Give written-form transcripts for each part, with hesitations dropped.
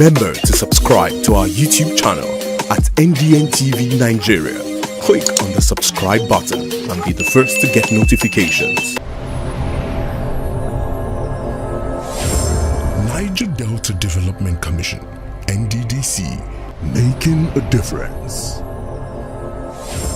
Remember to subscribe to our YouTube channel at NDN Nigeria. Click on the subscribe button and be the first to get notifications. Niger Delta Development Commission, NDDC, making a difference.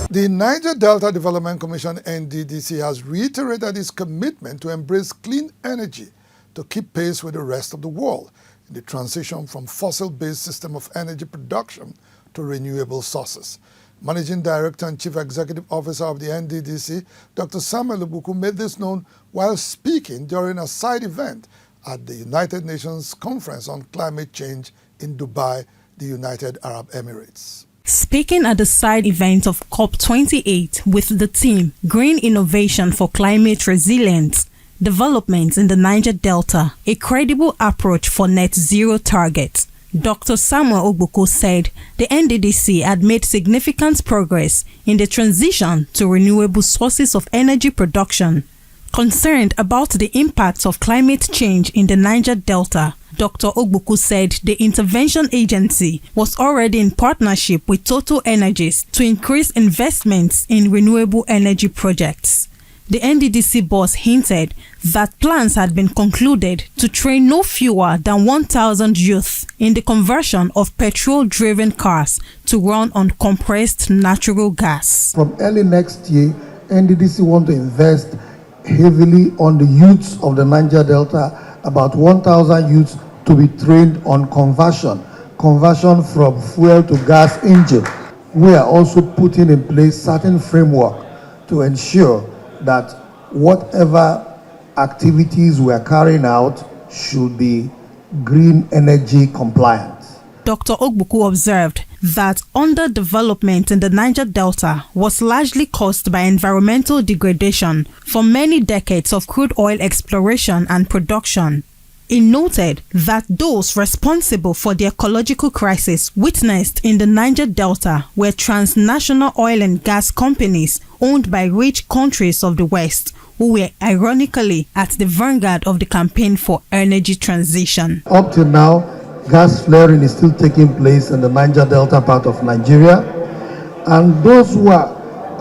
The Niger Delta Development Commission, NDDC, has reiterated its commitment to embrace clean energy to keep pace with the rest of the world in the transition from fossil-based system of energy production to renewable sources. Managing Director and Chief Executive Officer of the NDDC, Dr. Samuel Ogbuku, made this known while speaking during a side event at the United Nations Conference on Climate Change in Dubai, the United Arab Emirates. Speaking at the side event of COP28 with the theme Green Innovation for Climate Resilience, Development in the Niger Delta, a credible approach for net zero targets, Dr. Samuel Ogbuku said the NDDC had made significant progress in the transition to renewable sources of energy production. Concerned about the impacts of climate change in the Niger Delta, Dr. Ogbuku said the intervention agency was already in partnership with Total Energies to increase investments in renewable energy projects. The NDDC boss hinted that plans had been concluded to train no fewer than 1,000 youth in the conversion of petrol-driven cars to run on compressed natural gas. From early next year, NDDC want to invest heavily on the youths of the Niger Delta, about 1,000 youths to be trained on conversion from fuel to gas engine. We are also putting in place certain framework to ensure that whatever activities we are carrying out should be green energy compliant. Dr. Ogbuku observed that underdevelopment in the Niger Delta was largely caused by environmental degradation from many decades of crude oil exploration and production. He noted that those responsible for the ecological crisis witnessed in the Niger Delta were transnational oil and gas companies owned by rich countries of the West, who were ironically at the vanguard of the campaign for energy transition. Up till now, gas flaring is still taking place in the Niger Delta part of Nigeria, and those who are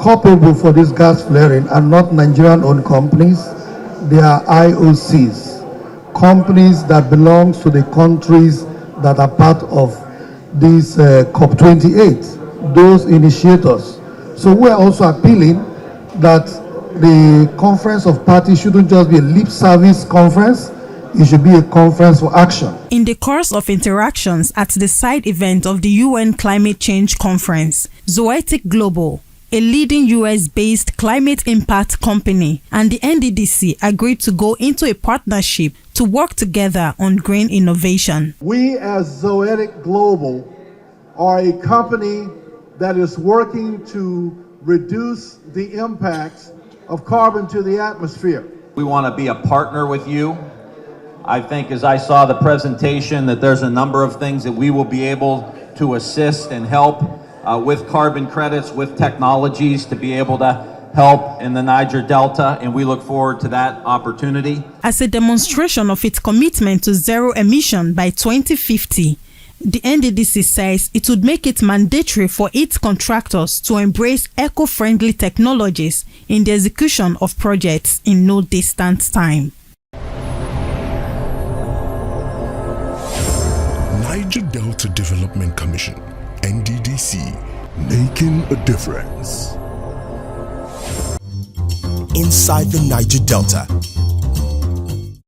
culpable for this gas flaring are not Nigerian-owned companies, they are IOCs. Companies that belongs to the countries that are part of this COP28, those initiators. So we're also appealing that the Conference of Parties shouldn't just be a lip service conference, it should be a conference for action. In the course of interactions at the side event of the UN Climate Change Conference, Zoetic Global, a leading US-based climate impact company, and the NDDC agreed to go into a partnership to work together on green innovation. We as Zoetic Global are a company that is working to reduce the impacts of carbon to the atmosphere. We want to be a partner with you. I think as I saw the presentation that there's a number of things that we will be able to assist and help with carbon credits, with technologies to be able to help in the Niger Delta, and we look forward to that opportunity. As a demonstration of its commitment to zero emission by 2050, the NDDC says it would make it mandatory for its contractors to embrace eco-friendly technologies in the execution of projects in no distant time. Niger Delta Development Commission, NDDC, making a difference. Inside the Niger Delta,